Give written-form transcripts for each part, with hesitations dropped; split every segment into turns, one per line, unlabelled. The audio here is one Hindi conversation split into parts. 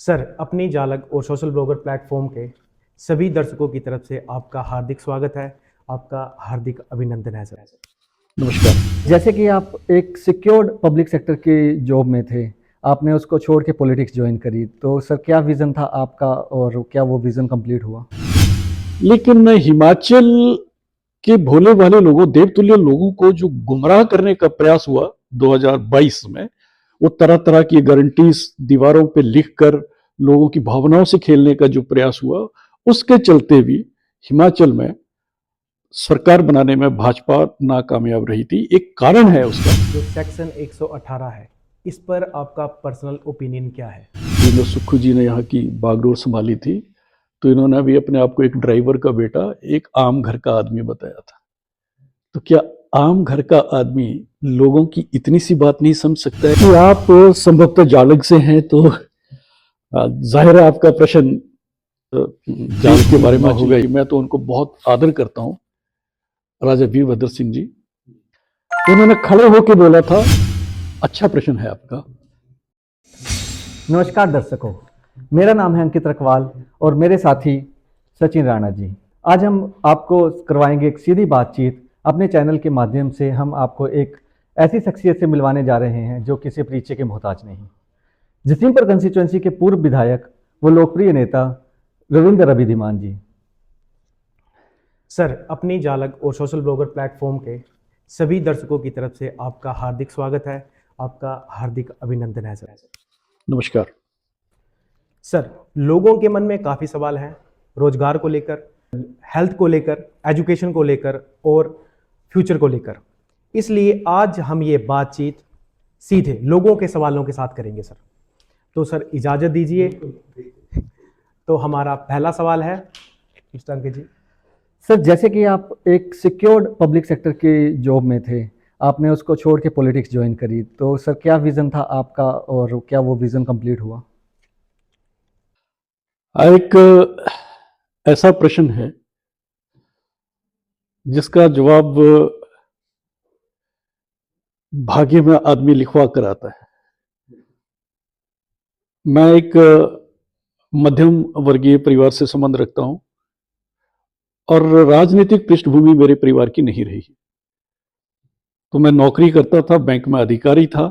सर, अपनी जालक और सोशल ब्लॉगर प्लेटफॉर्म के सभी दर्शकों की तरफ से आपका हार्दिक स्वागत है। आपका हार्दिक अभिनंदन है सर।
नमस्कार।
जैसे कि आप एक सिक्योर्ड पब्लिक सेक्टर की जॉब में थे, आपने उसको छोड़ के पॉलिटिक्स ज्वाइन करी, तो सर क्या विज़न था आपका और क्या वो विज़न कंप्लीट हुआ?
लेकिन हिमाचल के भोले भाले लोगों, देवतुल्य लोगों को जो गुमराह करने का प्रयास हुआ 2022 में, वो तरह तरह की गारंटीज दीवारों पे लिखकर लोगों की भावनाओं से खेलने का जो प्रयास हुआ, उसके चलते भी हिमाचल में सरकार बनाने में भाजपा नाकामयाब रही थी। एक कारण है उसका।
जो सेक्शन 118 है, इस पर आपका पर्सनल ओपिनियन क्या है?
जिन्होंने सुक्खू जी ने यहाँ की बागडोर संभाली थी, तो इन्होंने भी अपने आप को एक ड्राइवर का बेटा, एक आम घर का आदमी बताया था। तो क्या आम घर का आदमी लोगों की इतनी सी बात नहीं समझ सकता है? कि आप संभवतः जालग से हैं, तो जाहिर है आपका प्रश्न जाल के बारे में होगा ही। मैं तो उनको बहुत आदर करता हूँ, राजा वीरभद्र सिंह जी। उन्होंने खड़े होकर बोला था, अच्छा प्रश्न है आपका।
नमस्कार दर्शकों, मेरा नाम है अंकित रखवाल और मेरे साथी सचिन राणा जी। आज हम आपको करवाएंगे एक सीधी बातचीत। अपने चैनल के माध्यम से हम आपको एक ऐसी शख्सियत से मिलवाने जा रहे हैं जो किसी परिचय के मोहताज नहीं। जसीमपुर कंस्टिट्यूंसी के पूर्व विधायक व लोकप्रिय नेता रविंद्र अभिधिमान जी।
सर, अपनी जालक और सोशल ब्लॉगर प्लेटफॉर्म के सभी दर्शकों की तरफ से आपका हार्दिक स्वागत है। आपका हार्दिक अभिनंदन है सर।
नमस्कार।
सर, लोगों के मन में काफ़ी सवाल हैं, रोजगार को लेकर, हेल्थ को लेकर, एजुकेशन को लेकर और फ्यूचर को लेकर। इसलिए आज हम ये बातचीत सीधे लोगों के सवालों के साथ करेंगे सर। तो सर इजाज़त दीजिए। तो हमारा पहला सवाल है मिस्टर अंकित जी।
सर, जैसे कि आप एक सिक्योर्ड पब्लिक सेक्टर की जॉब में थे, आपने उसको छोड़ के पॉलिटिक्स ज्वाइन करी, तो सर क्या विज़न था आपका और क्या वो विज़न कंप्लीट हुआ?
एक ऐसा प्रश्न है जिसका जवाब भाग्य में आदमी लिखवा कर आता है। मैं एक मध्यम वर्गीय परिवार से संबंध रखता हूं और राजनीतिक पृष्ठभूमि मेरे परिवार की नहीं रही। तो मैं नौकरी करता था, बैंक में अधिकारी था।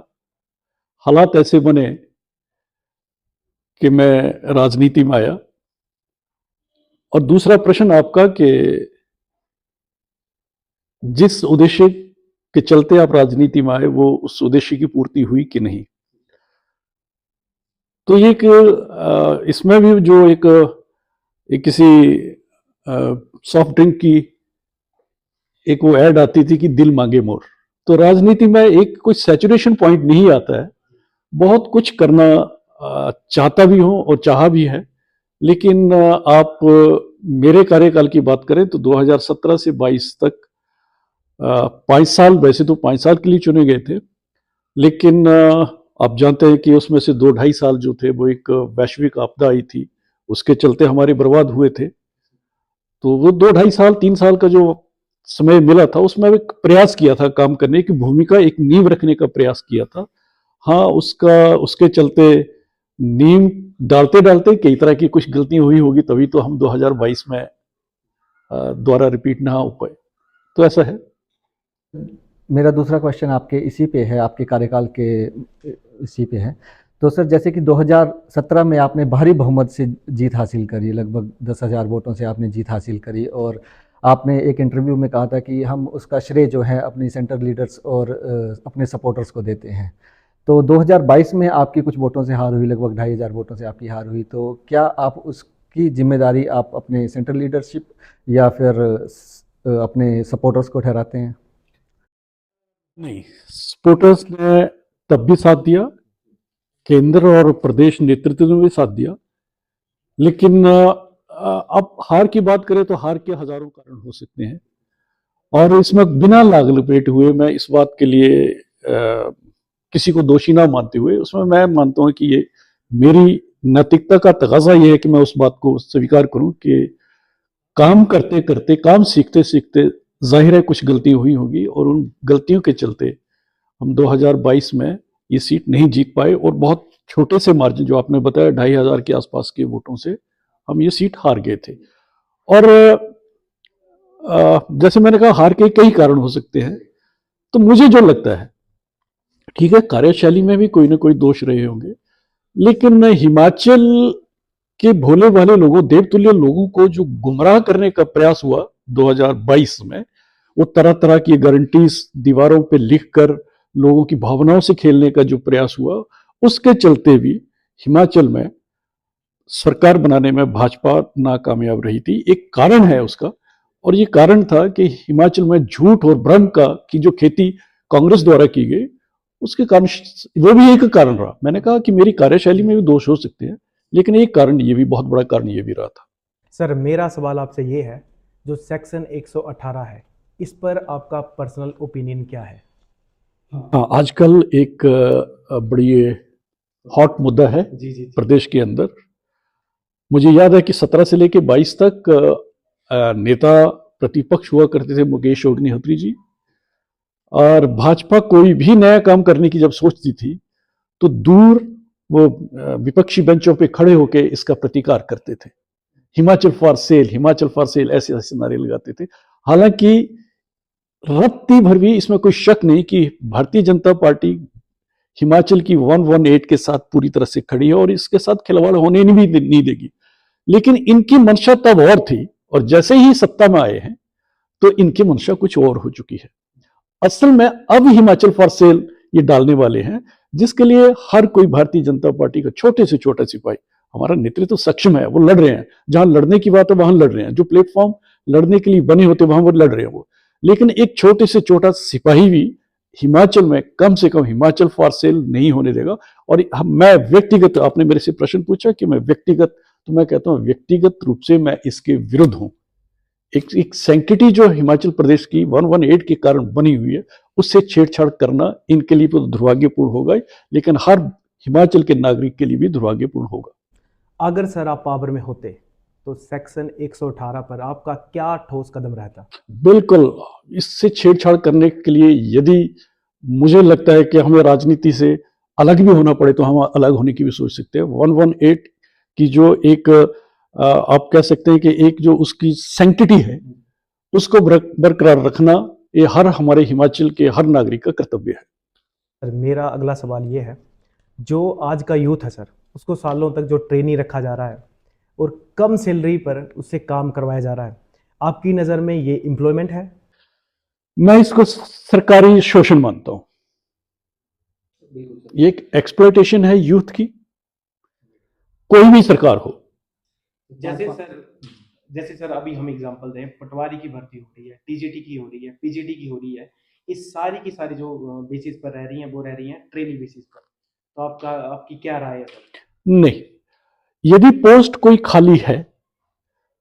हालात ऐसे बने कि मैं राजनीति में आया। और दूसरा प्रश्न आपका कि जिस उद्देश्य के चलते आप राजनीति में आए, वो उस उद्देश्य की पूर्ति हुई कि नहीं। तो ये इसमें भी जो एक किसी सॉफ्ट ड्रिंक की एक वो ऐड आती थी कि दिल मांगे मोर। तो राजनीति में एक कुछ सैचुरेशन पॉइंट नहीं आता है। बहुत कुछ करना चाहता भी हूं और चाहा भी है, लेकिन आप मेरे कार्यकाल की बात करें तो 2017 से 22 तक 5 साल, वैसे तो 5 साल के लिए चुने गए थे, लेकिन आप जानते हैं कि उसमें से 2-2.5 साल जो थे वो एक वैश्विक आपदा आई थी, उसके चलते हमारे बर्बाद हुए थे। तो वो 2-2.5 साल 3 साल का जो समय मिला था, उसमें एक प्रयास किया था काम करने की, भूमिका एक नींव रखने का प्रयास किया था। हाँ, उसके चलते नींव डालते डालते कई तरह की कुछ गलतियां हुई होगी, तभी तो हम 2022 में दोबारा रिपीट ना हो पाए। तो ऐसा है।
मेरा दूसरा क्वेश्चन आपके इसी पे है, आपके कार्यकाल के इसी पे है। तो सर, जैसे कि 2017 में आपने भारी बहुमत से जीत हासिल करी, लगभग 10,000 वोटों से आपने जीत हासिल करी, और आपने एक इंटरव्यू में कहा था कि हम उसका श्रेय जो है अपनी सेंटर लीडर्स और अपने सपोर्टर्स को देते हैं। तो 2022 में आपकी कुछ वोटों से हार हुई, लगभग 2,500 वोटों से आपकी हार हुई। तो क्या आप उसकी जिम्मेदारी आप अपने सेंट्रल लीडरशिप या फिर अपने सपोर्टर्स को ठहराते हैं?
नहीं, सपोर्टर्स ने तब भी साथ दिया, केंद्र और प्रदेश नेतृत्व ने भी साथ दिया, लेकिन अब हार की बात करें तो हार के हजारों कारण हो सकते हैं, और इसमें बिना लाग लपेट हुए मैं इस बात के लिए किसी को दोषी ना मानते हुए, उसमें मैं मानता हूं कि ये मेरी नैतिकता का तकाजा ये है कि मैं उस बात को स्वीकार करूं कि काम करते करते, काम सीखते सीखते जाहिर है कुछ गलती हुई होगी, और उन गलतियों के चलते हम 2022 में ये सीट नहीं जीत पाए और बहुत छोटे से मार्जिन जो आपने बताया 2,500 के आसपास के वोटों से हम ये सीट हार गए थे। और जैसे मैंने कहा हार के कई कारण हो सकते हैं। तो मुझे जो लगता है, ठीक है, कार्यशैली में भी कोई ना कोई दोष रहे होंगे, लेकिन हिमाचल के भोले भाले लोगों, देवतुल्य लोगों को जो गुमराह करने का प्रयास हुआ 2022 में, वो तरह तरह की गारंटीज दीवारों पे लिखकर लोगों की भावनाओं से खेलने का जो प्रयास हुआ, उसके चलते भी हिमाचल में सरकार बनाने में भाजपा नाकामयाब रही थी। एक कारण है उसका, और ये कारण था कि हिमाचल में झूठ और भ्रम का की जो खेती कांग्रेस द्वारा की गई, उसके कारण वो भी एक कारण रहा। मैंने कहा कि मेरी कार्यशैली में भी दोष हो सकते हैं, लेकिन एक कारण ये भी, बहुत बड़ा कारण ये भी रहा था।
सर मेरा सवाल आपसे ये है, जो सेक्शन 118 है, इस पर आपका पर्सनल ओपिनियन क्या है?
हाँ, आजकल एक बड़ी हॉट मुद्दा है
जी जी
प्रदेश के अंदर। मुझे याद है कि 17 से लेकर 22 तक नेता प्रतिपक्ष हुआ करते थे मुकेश अग्निहोत्री जी, और भाजपा कोई भी नया काम करने की जब सोचती थी तो दूर वो विपक्षी बेंचों पे खड़े होकर इसका प्रतिकार करते थे। Himachal for sale, Himachal for sale, ऐसे ऐसे नारे लगाते थे। हालांकि रत्ती भर भी इसमें कोई शक नहीं कि भारतीय जनता पार्टी हिमाचल की 118 के साथ पूरी तरह से खड़ी है और इसके साथ खिलवाड़ होने नहीं देगी। लेकिन इनकी मंशा तब और थी, और जैसे ही सत्ता में आए हैं तो इनकी मंशा कुछ और हो चुकी है। असल में अब हिमाचल फॉर सेल ये डालने वाले हैं, जिसके लिए हर कोई भारतीय जनता पार्टी का छोटे से छोटा सिपाही, हमारा नेतृत्व सक्षम है, वो लड़ रहे हैं। जहां लड़ने की बात है वहां लड़ रहे हैं, जो प्लेटफॉर्म लड़ने के लिए बने होते वहां वो लड़ रहे हैं वो। लेकिन एक छोटे से छोटा सिपाही भी हिमाचल में कम से कम हिमाचल फॉर सेल नहीं होने देगा। और मैं व्यक्तिगत, आपने मेरे से प्रश्न पूछा कि मैं व्यक्तिगत, तो मैं कहता हूं व्यक्तिगत रूप से मैं इसके विरुद्ध हूं। एक सैंक्टिटी जो हिमाचल प्रदेश की 118 के कारण बनी हुई है, उससे छेड़छाड़ करना इनके लिए तो दुर्भाग्यपूर्ण होगा ही, लेकिन हर हिमाचल के नागरिक के लिए भी दुर्भाग्यपूर्ण होगा।
अगर सर आप पावर में होते तो सेक्शन 118 पर आपका क्या ठोस कदम रहता?
बिल्कुल, इससे छेड़छाड़ करने के लिए यदि मुझे लगता है कि हमें राजनीति से अलग भी होना पड़े तो हम अलग होने की भी सोच सकते हैं। 118 की जो एक आप कह सकते हैं कि एक जो उसकी सैंक्टिटी है, उसको बरकरार रखना ये हर हमारे हिमाचल के हर नागरिक का कर्तव्य है।
सर मेरा अगला सवाल ये है, जो आज का यूथ है सर, उसको सालों तक जो ट्रेनी रखा जा रहा है और कम सैलरी पर उससे काम करवाया जा रहा है, आपकी नज़र में ये एम्प्लॉयमेंट है?
मैं इसको सरकारी शोषण मानता हूं। ये एक एक्सप्लॉयटेशन है यूथ की, कोई भी सरकार हो।
जैसे सर अभी हम एग्जांपल दें, पटवारी की भर्ती हो रही है, टीजीटी की हो रही है, पीजीटी की हो रही है, इस सारी की सारी जो बेसिस पर रह रही हैं वो रह रही हैं ट्रेनी बेसिस पर। तो आपकी क्या राय है सर?
नहीं, यदि पोस्ट कोई खाली है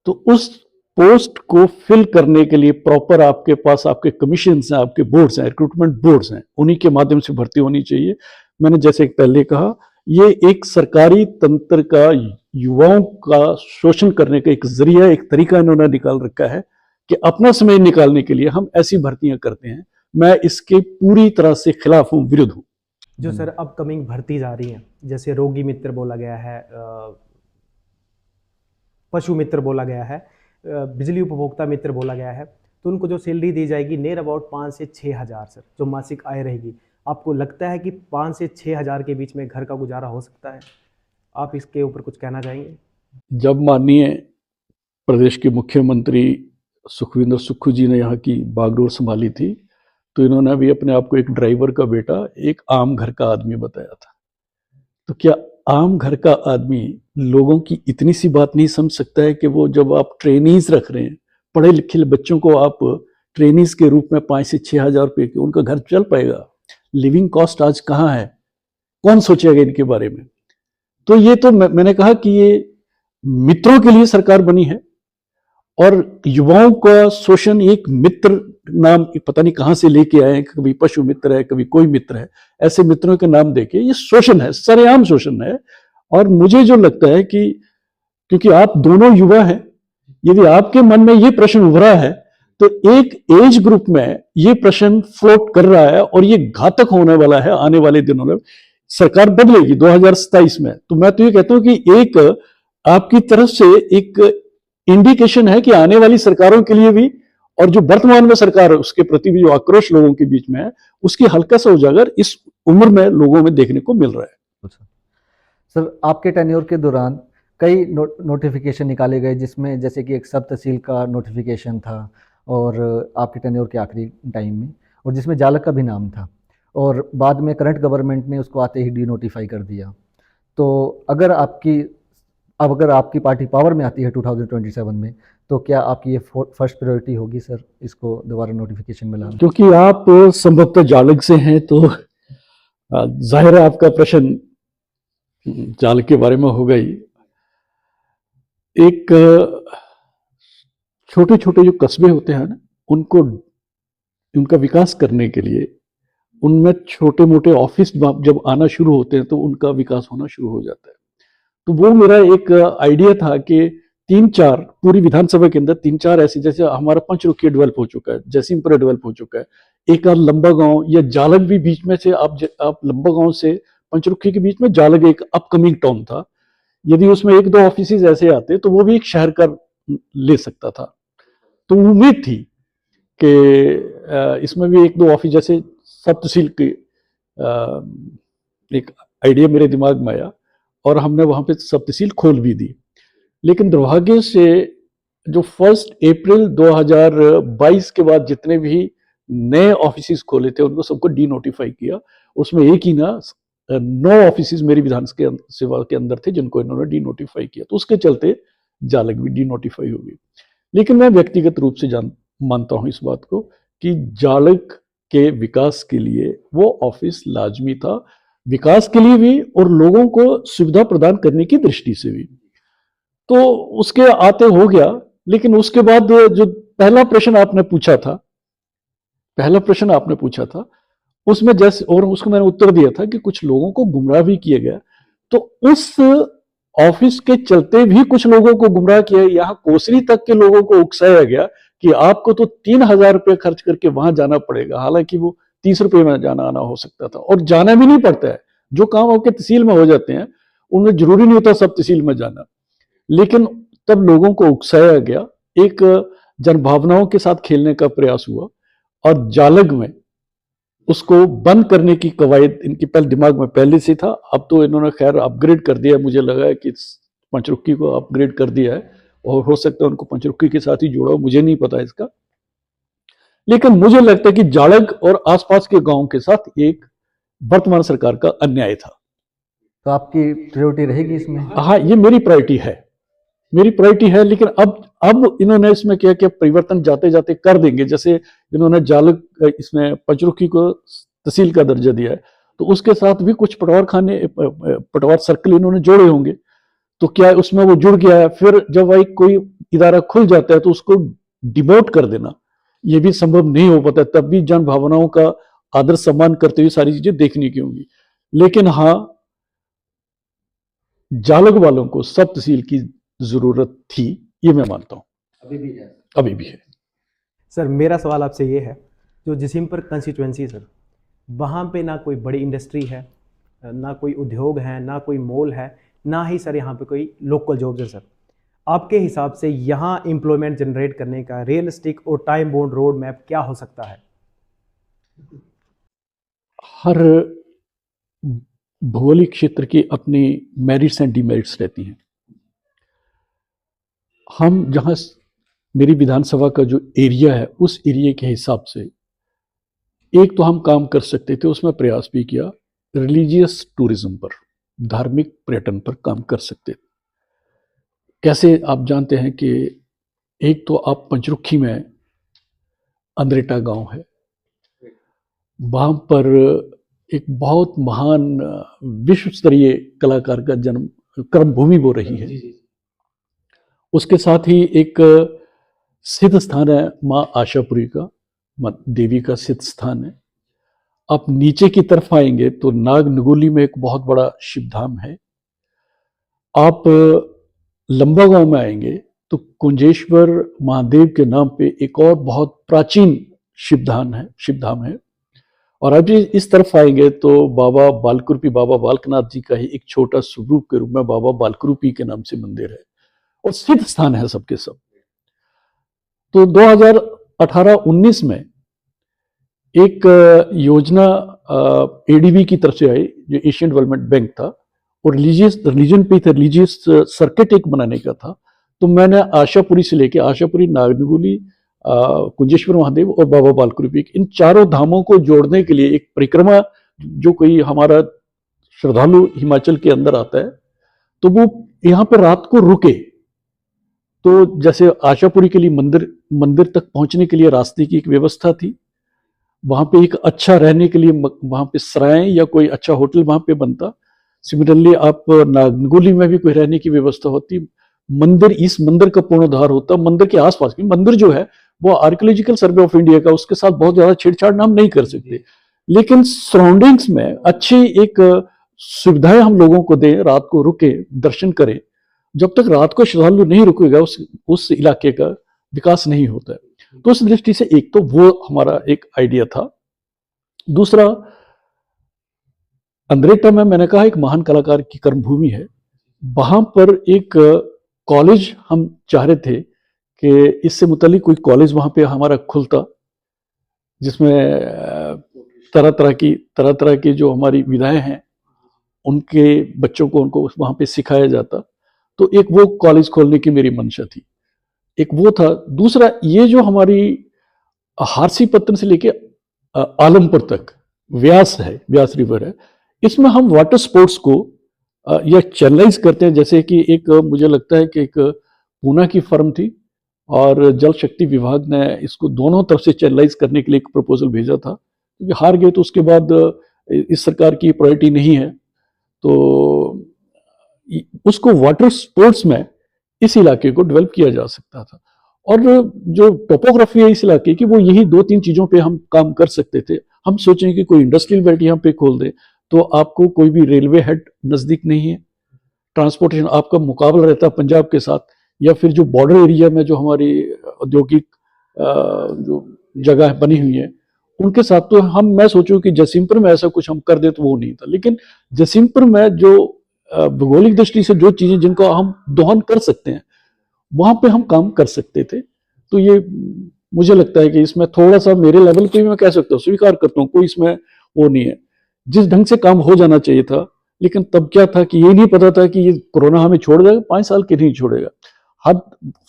तो उस पोस्ट को फिल करने के लिए प्रॉपर आपके पास आपके कमीशन हैं, आपके बोर्ड्स हैं, रिक्रूटमेंट बोर्ड्स हैं, उन्हीं के माध्यम से भर्ती होनी चाहिए। मैंने जैसे पहले कहा, ये एक सरकारी तंत्र का युवाओं का शोषण करने का एक जरिया, एक तरीका इन्होंने निकाल रखा है कि अपना समय निकालने के लिए हम ऐसी भर्तियां करते हैं। मैं इसके पूरी तरह से खिलाफ हूं, विरुद्ध हूं।
जो सर अपकमिंग भर्ती आ रही हैं, जैसे रोगी मित्र बोला गया है, पशु मित्र बोला गया है, बिजली उपभोक्ता मित्र बोला गया है, तो उनको जो सैलरी दी जाएगी नियर अबाउट 5 से 6 हज़ार सर, जो मासिक आय रहेगी, आपको लगता है कि 5 से 6 हज़ार के बीच में घर का गुजारा हो सकता है? आप इसके ऊपर कुछ कहना चाहेंगे?
जब माननीय प्रदेश के मुख्यमंत्री सुखविंदर सुक्खू जी ने यहाँ की बागडोर संभाली थी, तो इन्होंने भी अपने आप को एक ड्राइवर का बेटा, एक आम घर का आदमी बताया था। तो क्या आम घर का आदमी लोगों की इतनी सी बात नहीं समझ सकता है कि वो जब आप ट्रेनीज रख रहे हैं, पढ़े लिखे बच्चों को आप ट्रेनीज के रूप में 5 से 6 हज़ार रुपये के, उनका घर चल पाएगा? लिविंग कॉस्ट आज कहाँ है? कौन सोचेगा इनके बारे में? तो ये तो मैंने कहा कि ये मित्रों के लिए सरकार बनी है, और युवाओं का शोषण एक मित्र नाम पता नहीं कहां से लेके आए, कभी पशु मित्र है, कभी कोई मित्र है, ऐसे मित्रों के नाम देके ये शोषण है, सरेआम शोषण है। और मुझे जो लगता है कि क्योंकि आप दोनों युवा हैं, यदि आपके मन में ये प्रश्न उभरा है तो एक एज ग्रुप में ये प्रश्न फ्लोट कर रहा है और ये घातक होने वाला है आने वाले दिनों में। सरकार बदलेगी 2027 में, तो मैं तो ये कहता हूं कि एक आपकी तरफ से एक इंडिकेशन है कि आने वाली सरकारों के लिए भी और जो वर्तमान में सरकार है उसके प्रति भी जो आक्रोश लोगों के बीच में है, उसकी हल्का सा उजागर इस उम्र में लोगों में देखने को मिल रहा है।
अच्छा सर, आपके टेन्योर के दौरान कई नोटिफिकेशन निकाले गए, जिसमें जैसे कि एक सब तहसील का नोटिफिकेशन था और आपके टेन्योर के आखिरी टाइम में, और जिसमें जालक का भी नाम था, और बाद में करंट गवर्नमेंट ने उसको आते ही डी नोटिफाई कर दिया। तो अगर आपकी पार्टी पावर में आती है 2027 में, तो क्या आपकी ये फर्स्ट प्रायोरिटी होगी सर, इसको दोबारा नोटिफिकेशन में लाना?
क्योंकि आप संभवतः जालग से हैं, तो जाहिर है आपका प्रश्न जाल के बारे में होगा ही। एक छोटे छोटे जो कस्बे होते हैं ना, उनका विकास करने के लिए उनमें छोटे मोटे ऑफिस जब आना शुरू होते हैं तो उनका विकास होना शुरू हो जाता है। तो वो मेरा एक आइडिया था कि 3-4 पूरी विधानसभा के अंदर 3-4 ऐसे, जैसे हमारा पंचरुखी डेवलप हो चुका है, जयसिंहपुर डेवलप हो चुका है, एक आध लंबा गांव या जालग भी बीच में से, आप लंबा गांव से पंचरुखी के बीच में जालग एक अपकमिंग टाउन था। यदि उसमें 1-2 ऑफिस ऐसे आते तो वो भी एक शहर का ले सकता था। तो उम्मीद थी कि इसमें भी 1-2 ऑफिस, जैसे सब तहसील की एक आइडिया मेरे दिमाग में आया और हमने वहां पे सब तहसील खोल भी दी। लेकिन दुर्भाग्य से जो 1 अप्रैल 2022 के बाद जितने भी नए ऑफिस खोले थे उनको सबको डी नोटिफाई किया। उसमें एक ही ना 9 ऑफिस मेरी विधानसभा के अंदर थे जिनको इन्होंने डी नोटिफाई किया, तो उसके चलते जालग भी डी नोटिफाई हो गई। लेकिन मैं व्यक्तिगत रूप से मानता हूं इस बात को कि जालग के विकास के लिए वो ऑफिस लाजमी था, विकास के लिए भी और लोगों को सुविधा प्रदान करने की दृष्टि से भी। तो उसके आते हो गया। लेकिन उसके बाद जो पहला प्रश्न आपने पूछा था उसमें जैसे, और उसको मैंने उत्तर दिया था कि कुछ लोगों को गुमराह भी किया गया। तो उस ऑफिस के चलते भी कुछ लोगों को गुमराह किया, यहाँ कोसरी तक के लोगों को उकसाया गया कि आपको तो 3,000 रुपये खर्च करके वहां जाना पड़ेगा, हालांकि वो 30 रुपये में जाना आना हो सकता था, और जाना भी नहीं पड़ता है। जो काम आपके तहसील में हो जाते हैं उनमें जरूरी नहीं होता सब तहसील में जाना। लेकिन तब लोगों को उकसाया गया, एक जनभावनाओं के साथ खेलने का प्रयास हुआ, और जालग में उसको बंद करने की कवायद इनकी पहले दिमाग में पहले से था। अब तो इन्होंने खैर अपग्रेड कर दिया, मुझे लगा है कि पंचरुखी को अपग्रेड कर दिया है, और हो सकता है उनको पंचरुखी के साथ ही जोड़ा हो, मुझे नहीं पता इसका। लेकिन मुझे लगता है कि जालग और आसपास के गांव के साथ एक वर्तमान सरकार का अन्याय था।
तो आपकी प्रायोरिटी रहेगी इसमें?
हाँ, ये मेरी प्रायोरिटी है। लेकिन अब इन्होंने इसमें क्या क्या परिवर्तन जाते जाते कर देंगे। जैसे इन्होंने जालग इसमें पंचरुखी को तहसील का दर्जा दिया है, तो उसके साथ भी कुछ पटवार सर्कल इन्होंने जोड़े होंगे। तो क्या उसमें वो जुड़ गया है, फिर जब भाई कोई इदारा खुल जाता है तो उसको डिमोट कर देना ये भी संभव नहीं हो पाता। तब भी जन भावनाओं का आदर सम्मान करते हुए सारी चीजें देखने की होंगी। लेकिन हाँ, जालग वालों को सब तहसील की जरूरत थी, ये मैं मानता हूं। अभी भी है।
सर मेरा सवाल आपसे ये है, जो जयसिंहपुर कंस्टिट्यूएंसी सर, वहाँ पे ना कोई बड़ी इंडस्ट्री है, ना कोई उद्योग है, ना कोई मॉल है, ना ही सर यहाँ पे कोई लोकल जॉब्स है। सर आपके हिसाब से यहाँ एम्प्लॉयमेंट जनरेट करने का रियलिस्टिक और टाइम बाउंड रोड मैप क्या हो सकता है?
हर भौगोलिक क्षेत्र की अपनी मेरिट्स एंड डिमेरिट्स रहती हैं। हम जहाँ मेरी विधानसभा का जो एरिया है उस एरिया के हिसाब से एक तो हम काम कर सकते थे, उसमें प्रयास भी किया, रिलीजियस टूरिज्म पर, धार्मिक पर्यटन पर काम कर सकते थे। कैसे आप जानते हैं कि एक तो आप पंचरुखी में अंद्रेटा गांव है, वहां पर एक बहुत महान विश्व स्तरीय कलाकार का जन्म कर्म भूमि वो रही है। उसके साथ ही एक सिद्ध स्थान है माँ आशापुरी का, माँ देवी का सिद्ध स्थान है। आप नीचे की तरफ आएंगे तो नाग नगोली में एक बहुत बड़ा शिवधाम है। आप लंबा गांव में आएंगे तो कुंजेश्वर महादेव के नाम पे एक और बहुत प्राचीन शिवधाम है। और आप जी इस तरफ आएंगे तो बाबा बालकुरुपी, बाबा बालकनाथ जी का ही एक छोटा स्वरूप के रूप में बाबा बालकुरुपी के नाम से मंदिर है और सिद्ध स्थान है सबके सब। तो 2018-19 में एक योजना एडीबी की तरफ से आई, जो एशियन डेवलपमेंट बैंक था, और रिलीजन पे रिलीजियस सर्किट एक बनाने का था। तो मैंने आशापुरी से लेके आशापुरी, नागनगुली, कुंजेश्वर महादेव और बाबा बालकुरुपी, इन चारों धामों को जोड़ने के लिए एक परिक्रमा, जो कोई हमारा श्रद्धालु हिमाचल के अंदर आता है तो वो यहाँ पर रात को रुके, तो जैसे आशापुरी के लिए मंदिर तक पहुंचने के लिए रास्ते की एक व्यवस्था थी, वहां पे एक अच्छा रहने के लिए वहां पे सराय या कोई अच्छा होटल वहां पे बनता। सिमिलरली आप नागनगुली में भी कोई रहने की व्यवस्था होती। इस मंदिर का पूर्णोद्धार होता। मंदिर के आसपास की मंदिर जो है वो आर्कियोलॉजिकल सर्वे ऑफ इंडिया का, उसके साथ बहुत ज्यादा छेड़छाड़ हम नहीं कर सकते, लेकिन सराउंडिंग्स में अच्छी एक सुविधाएं हम लोगों को दें, रात को रुके दर्शन करें। जब तक रात को श्रद्धालु नहीं रुकेगा उस इलाके का विकास नहीं होता है। तो उस दृष्टि से एक तो वो हमारा एक आइडिया था। दूसरा, अंद्रेटा में मैंने कहा एक महान कलाकार की कर्मभूमि है, वहां पर एक कॉलेज हम चाह रहे थे कि इससे मुतालिक कोई कॉलेज वहां पे हमारा खुलता, जिसमें तरह तरह की जो हमारी विधाएं हैं उनके बच्चों को उनको वहां पे सिखाया जाता। तो एक वो कॉलेज खोलने की मेरी मंशा थी, एक वो था। दूसरा, ये जो हमारी हारसी पत्तन से लेके आलमपुर तक व्यास रिवर है, इसमें हम वाटर स्पोर्ट्स को या चैनलाइज करते हैं। जैसे कि एक मुझे लगता है कि एक पूना की फर्म थी और जल शक्ति विभाग ने इसको दोनों तरफ से चैनलाइज करने के लिए एक प्रपोजल भेजा था, क्योंकि हार गए तो उसके बाद इस सरकार की प्रायोरिटी नहीं है, तो उसको वाटर स्पोर्ट्स में इस इलाके को डेवलप किया जा सकता था। और जो टोपोग्राफी है इस इलाके की, वो यही 2-3 चीजों पे हम काम कर सकते थे। हम सोचें कि कोई इंडस्ट्रियल बेल्ट यहाँ पे खोल दे, तो आपको कोई भी रेलवे हेड नजदीक नहीं है, ट्रांसपोर्टेशन आपका मुकाबला रहता है पंजाब के साथ, या फिर जो बॉर्डर एरिया में जो हमारी औद्योगिक जो जगह बनी हुई है उनके साथ। तो मैं सोचूं कि जसीमपुर में ऐसा कुछ हम कर दे तो वो नहीं था, लेकिन जसीमपुर में जो भौगोलिक दृष्टि से जो चीजें जिनको हम दोहन कर सकते हैं वहां पे हम काम कर सकते थे। तो ये मुझे लगता है कि इसमें थोड़ा सा मेरे लेवल पे भी मैं कह सकता हूँ, स्वीकार करता हूँ, कोई इसमें वो नहीं है। जिस ढंग से काम हो जाना चाहिए था, लेकिन तब क्या था कि ये नहीं पता था कि ये कोरोना हमें छोड़ देगा, 5 साल के नहीं छोड़ेगा। हद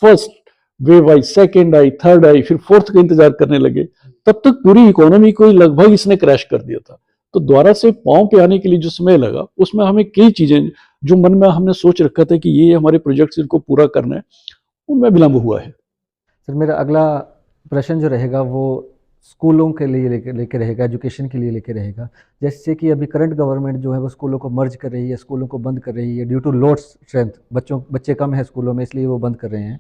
फर्स्ट वेव आई, सेकेंड आई, थर्ड आई, फिर फोर्थ का इंतजार करने लगे, तब तक पूरी इकोनॉमी को लगभग इसने क्रैश कर दिया था। तो दोबारा से पांव पे आने के लिए जो समय लगा, उसमें हमें कई चीजें जो मन में हमने सोच रखा था कि ये हमारे प्रोजेक्ट्स इनको पूरा करना है, उनमें विलंब हुआ है।
सर, मेरा अगला प्रश्न जो रहेगा वो स्कूलों के लिए लेके रहेगा, एजुकेशन के लिए लेके रहेगा। जैसे कि अभी करंट गवर्नमेंट जो है वो स्कूलों को मर्ज कर रही है, स्कूलों को बंद कर रही है ड्यू टू लोड स्ट्रेंथ। बच्चे कम है स्कूलों में, इसलिए वो बंद कर रहे हैं।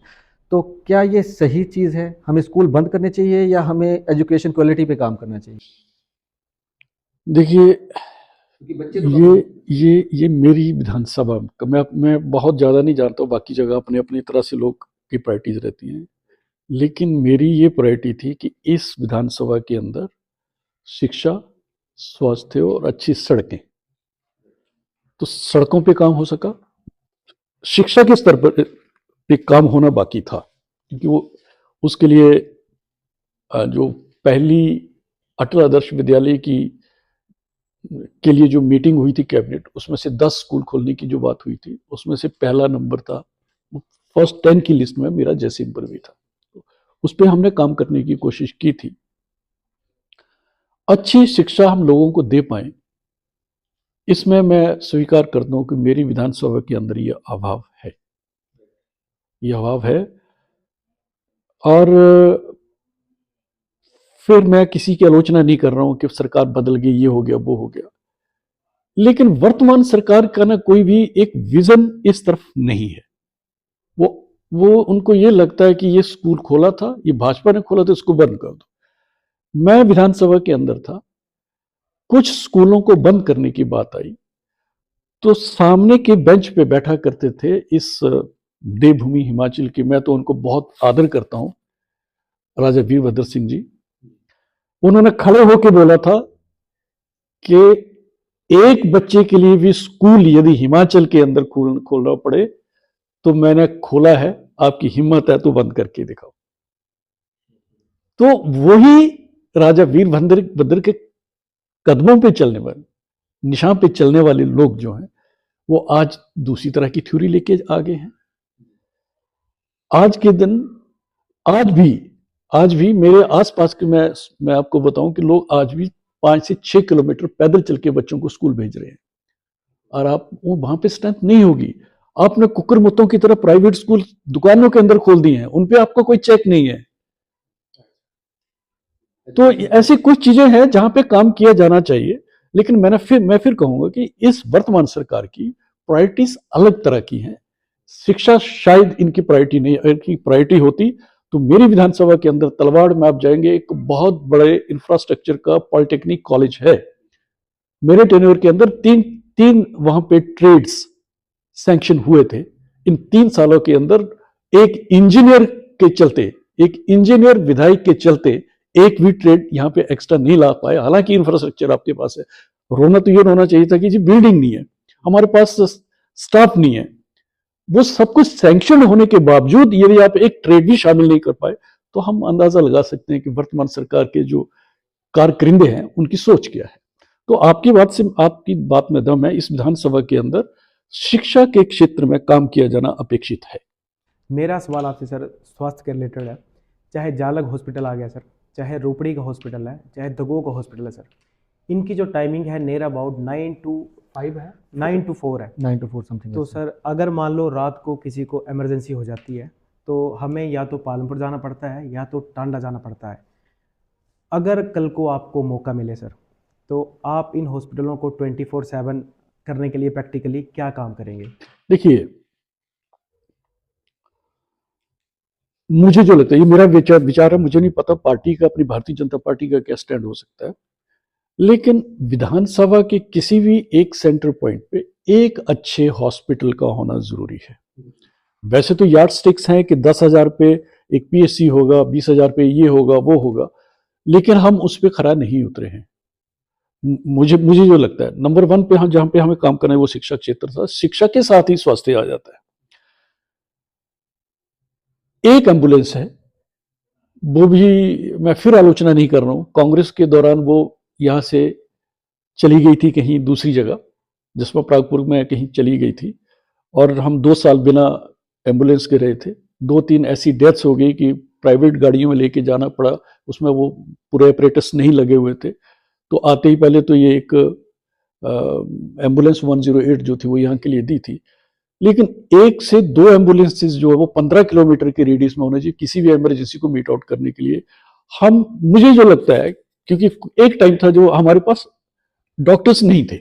तो क्या ये सही चीज़ है? हमें स्कूल बंद करने चाहिए या हमें एजुकेशन क्वालिटी पे काम करना चाहिए?
देखिए,
बच्चे तो
ये मेरी विधानसभा मैं बहुत ज्यादा नहीं जानता हूँ, बाकी जगह अपने अपनी तरह से लोग की प्रायोरिटीज रहती हैं, लेकिन मेरी ये प्रायोरिटी थी कि इस विधानसभा के अंदर शिक्षा, स्वास्थ्य और अच्छी सड़कें, तो सड़कों पे काम हो सका। शिक्षा के स्तर पर पे काम होना बाकी था, क्योंकि वो उसके लिए जो पहली अटल आदर्श विद्यालय के लिए जो मीटिंग हुई थी कैबिनेट, उसमें से 10 स्कूल खोलने की जो बात हुई थी, उसमें से पहला नंबर था, फर्स्ट 10 की लिस्ट में मेरा जयसिंहपुर भी था। उस पर हमने काम करने की कोशिश की थी। अच्छी शिक्षा हम लोगों को दे पाए, इसमें मैं स्वीकार करता हूं कि मेरी विधानसभा के अंदर ये अभाव है, ये अभाव है। और फिर मैं किसी की आलोचना नहीं कर रहा हूं कि सरकार बदल गई, ये हो गया, वो हो गया, लेकिन वर्तमान सरकार का ना कोई भी एक विजन इस तरफ नहीं है। वो उनको ये लगता है कि ये स्कूल खोला था, ये भाजपा ने खोला था, इसको बंद कर दो। मैं विधानसभा के अंदर था, कुछ स्कूलों को बंद करने की बात आई, तो सामने के बेंच पे बैठा करते थे इस देवभूमि हिमाचल के, मैं तो उनको बहुत आदर करता हूं, राजा वीरभद्र सिंह जी। उन्होंने खड़े होकर बोला था कि एक बच्चे के लिए भी स्कूल यदि हिमाचल के अंदर खोलना पड़े तो मैंने खोला है, आपकी हिम्मत है तो बंद करके दिखाओ। तो वही राजा वीरभद्र के कदमों पे चलने वाले, निशान पे चलने वाले लोग जो हैं वो आज दूसरी तरह की थ्योरी लेके आ गए हैं। आज के दिन आज भी मेरे आसपास के मैं आपको बताऊं कि लोग आज भी 5 से 6 किलोमीटर पैदल चल के बच्चों को स्कूल भेज रहे हैं, और आप वो वहां पे स्ट्रेंथ नहीं होगी। आपने कुकर मुत्तों की तरह प्राइवेट स्कूल दुकानों के अंदर खोल दिए हैं, उन पे आपका कोई चेक नहीं है। तो ऐसी कुछ चीजें हैं जहां पे काम किया जाना चाहिए, लेकिन मैं फिर कहूंगा कि इस वर्तमान सरकार की प्रायोरिटीज अलग तरह की हैं। शिक्षा शायद इनकी प्रायोरिटी नहीं, इनकी प्रायोरिटी होती तो मेरी विधानसभा के अंदर तलवाड़ में आप जाएंगे, एक बहुत बड़े इंफ्रास्ट्रक्चर का पॉलिटेक्निक कॉलेज है। मेरे टेन्योर के अंदर तीन तीन वहां पे ट्रेड्स सैंक्शन हुए थे। इन 3 सालों के अंदर एक इंजीनियर विधायक के चलते एक भी ट्रेड यहाँ पे एक्स्ट्रा नहीं ला पाए। हालांकि इंफ्रास्ट्रक्चर आपके पास है। रोना तो ये रोना चाहिए था कि जी बिल्डिंग नहीं है, हमारे पास स्टाफ नहीं है। वो सब कुछ सैंक्शन होने के बावजूद यदि आप एक ट्रेड भी शामिल नहीं कर पाए तो हम अंदाजा लगा सकते हैं कि वर्तमान सरकार के जो कारकरिंदे हैं उनकी सोच क्या है। तो आपकी बात में दम है। इस विधानसभा के अंदर शिक्षा के क्षेत्र में काम किया जाना अपेक्षित है।
मेरा सवाल आपसे सर स्वास्थ्य के रिलेटेड है। चाहे जालग हॉस्पिटल आ गया सर, चाहे रोपड़ी का हॉस्पिटल है, चाहे दगो का हॉस्पिटल है सर, इनकी जो टाइमिंग है नियर अबाउट 9 to 5 है, 9 to 4 है।
9 to 4 समथिंग।
तो सर अगर मान लो रात को किसी को इमरजेंसी हो जाती है तो हमें या तो पालमपुर जाना पड़ता है या तो टांडा जाना पड़ता है। अगर कल को आपको मौका मिले सर, तो आप इन हॉस्पिटलों को 24/7 करने के लिए प्रैक्टिकली क्या काम करेंगे?
देखिए, मुझे जो लगता है, ये मेरा विचार है, मुझे नहीं पता पार्टी का, अपनी भारतीय जनता पार्टी का क्या स्टैंड हो सकता है, लेकिन विधानसभा के किसी भी एक सेंटर पॉइंट पे एक अच्छे हॉस्पिटल का होना जरूरी है। वैसे तो यार्ड स्टिक्स हैं कि 10,000 पे एक पीएससी होगा, 20,000 पे ये होगा वो होगा, लेकिन हम उस पर खरा नहीं उतरे हैं। मुझे जो लगता है नंबर 1 पे हम जहां पे हमें काम करना है वो शिक्षा क्षेत्र था। शिक्षा के साथ ही स्वास्थ्य आ जाता है। एक एम्बुलेंस है, वो भी मैं फिर आलोचना नहीं कर रहा हूं, कांग्रेस के दौरान वो यहां से चली गई थी कहीं दूसरी जगह, जिसमें प्रागपुर में कहीं चली गई थी, और हम 2 साल बिना एम्बुलेंस के रहे थे। 2-3 ऐसी डेथ्स हो गई कि प्राइवेट गाड़ियों में लेके जाना पड़ा, उसमें वो पूरे ऑपरेटर्स नहीं लगे हुए थे। तो आते ही पहले तो ये एक एम्बुलेंस 108 जो थी वो यहाँ के लिए दी थी, लेकिन 1 से 2 एम्बुलेंसेज जो है वो 15 किलोमीटर के रेडियस में होना चाहिए किसी भी इमरजेंसी को मीट आउट करने के लिए। मुझे जो लगता है, क्योंकि एक टाइम था जो हमारे पास डॉक्टर्स नहीं थे,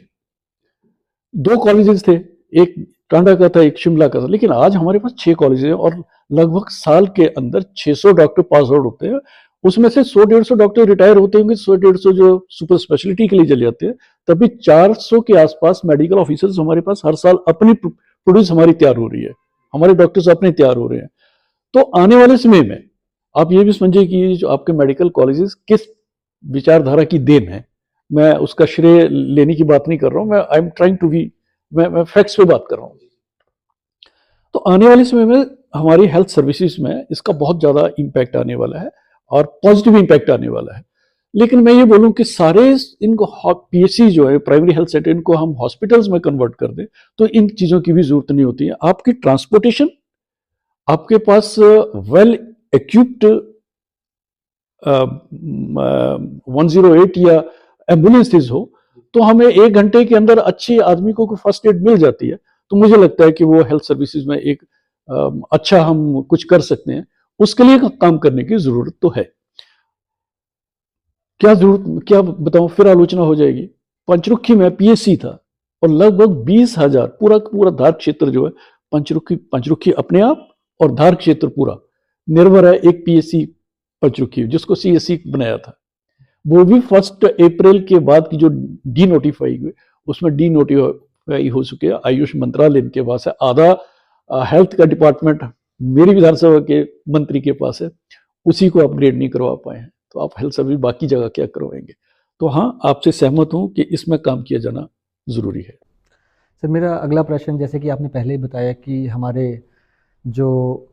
2 कॉलेजेस थे, एक टांडा का था, एक शिमला का था, लेकिन आज हमारे पास 6 कॉलेज हैं और लगभग साल के अंदर 600 डॉक्टर पास आउट होते हैं। उसमें से 100-150 डॉक्टर रिटायर होते होंगे, 100-150 जो सुपर स्पेशलिटी के लिए चले जाते हैं। तभी 400 के आसपास मेडिकल ऑफिसर्स हमारे पास हर साल अपनी प्रोड्यूस हमारी तैयार हो रही है, हमारे डॉक्टर्स अपने तैयार हो रहे हैं। तो आने वाले समय में आप ये भी समझिए कि जो आपके मेडिकल कॉलेजेस किस विचारधारा की देन है। मैं उसका श्रेय लेने की बात नहीं कर रहा हूं, मैं I am trying to be, मैं फैक्ट्स पे बात कर रहा हूं। तो आने वाले समय में हमारी हेल्थ सर्विसेज में इसका बहुत ज्यादा इंपैक्ट आने वाला है और पॉजिटिव इंपैक्ट आने वाला है। लेकिन मैं ये बोलूं कि सारे इनको पीएचसी जो है, प्राइमरी हेल्थ सेंटर, इनको हम हॉस्पिटल्स में कन्वर्ट कर दें तो इन चीजों की भी जरूरत नहीं होती है। आपकी ट्रांसपोर्टेशन, आपके पास वेल इक्विप्ड 108 या एम्बुलेंसेज हो तो हमें 1 घंटे के अंदर अच्छे आदमी को फर्स्ट एड मिल जाती है। तो मुझे लगता है कि वो हेल्थ सर्विसेज में एक अच्छा हम कुछ कर सकते हैं, उसके लिए काम करने की जरूरत तो है। क्या बताऊं, फिर आलोचना हो जाएगी। पंचरुखी में पीएससी था और लगभग 20,000, पूरा धार क्षेत्र जो है, पंचरुखी अपने आप और धार क्षेत्र पूरा निर्भर है एक पीएससी पंचरुखी, जिसको सीएससी बनाया था। वो भी 1 अप्रैल के बाद की जो डी नोटिफाई हुई, उसमें डी नोटिफाई हो चुके हैं। आयुष मंत्रालय इनके पास है, आधा हेल्थ का डिपार्टमेंट मेरी विधानसभा के मंत्री के पास है, उसी को अपग्रेड नहीं करवा पाए हैं। तो आप हेल्थ सर्विस बाकी जगह क्या करवाएंगे? तो हाँ, आपसे सहमत हूं कि इसमें काम किया जाना जरूरी है।
सर मेरा अगला प्रश्न, जैसे कि आपने पहले ही बताया कि हमारे जो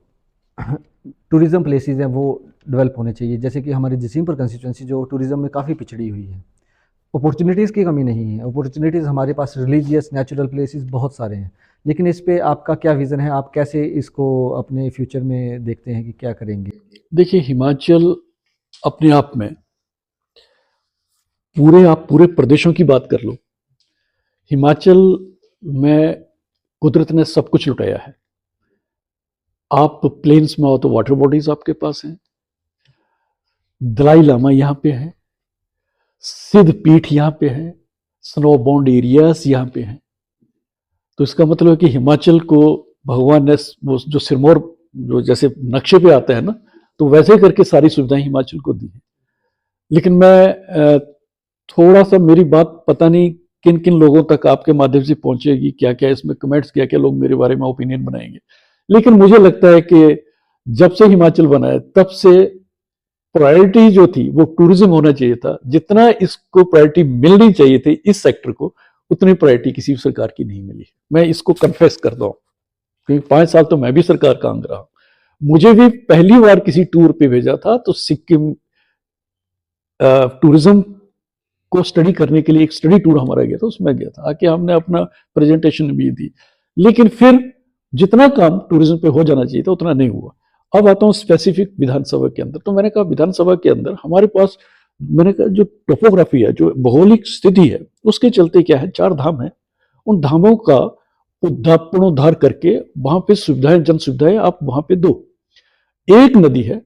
टूरिज़्म प्लेसेस हैं वो डेवलप होने चाहिए, जैसे कि हमारी जसीमपुर कंस्टिट्यूंसी जो टूरिज़्म में काफ़ी पिछड़ी हुई है। अपॉर्चुनिटीज़ की कमी नहीं है, अपॉर्चुनिटीज़ हमारे पास रिलीजियस नेचुरल प्लेसेस बहुत सारे हैं, लेकिन इस पे आपका क्या विज़न है? आप कैसे इसको अपने फ्यूचर में देखते हैं कि क्या करेंगे?
देखिए, हिमाचल अपने आप में आप पूरे प्रदेशों की बात कर लो, हिमाचल में कुदरत ने सब कुछ लुटाया है। आप प्लेन्स में आओ तो वाटर बॉडीज आपके पास हैं, दलाई लामा यहाँ पे है, सिद्ध पीठ यहाँ पे है, स्नो बाउंड एरियाज यहाँ पे हैं। तो इसका मतलब है कि हिमाचल को भगवान ने वो जो सिरमौर जो जैसे नक्शे पे आता है ना, तो वैसे करके सारी सुविधाएं हिमाचल को दी हैं। लेकिन मैं थोड़ा सा, मेरी बात पता नहीं किन किन लोगों तक आपके माध्यम से पहुंचेगी, क्या क्या इसमें कमेंट्स, क्या क्या लोग मेरे बारे में ओपिनियन बनाएंगे, लेकिन मुझे लगता है कि जब से हिमाचल बना है तब से प्रायोरिटी जो थी वो टूरिज्म होना चाहिए था। जितना इसको प्रायोरिटी मिलनी चाहिए थी इस सेक्टर को, उतनी प्रायोरिटी किसी सरकार की नहीं मिली। मैं इसको कन्फेस करता हूँ, क्योंकि 5 साल तो मैं भी सरकार का अंग रहा। मुझे भी पहली बार किसी टूर पे भेजा था तो सिक्किम टूरिज्म को स्टडी करने के लिए एक स्टडी टूर हमारा गया था, उसमें गया था, आके हमने अपना प्रेजेंटेशन भी दी। लेकिन फिर जितना काम टूरिज्म पे हो जाना चाहिए था उतना नहीं हुआ। अब आता हूँ स्पेसिफिक विधानसभा के अंदर। तो मैंने कहा विधानसभा के अंदर हमारे पास, मैंने कहा जो टोपोग्राफी है, जो भौगोलिक स्थिति है, उसके चलते क्या है, 4 धाम है, उन धामों का पुनरुद्धार करके वहां पे सुविधाएं, जन सुविधाएं आप वहां पे दो। एक नदी है,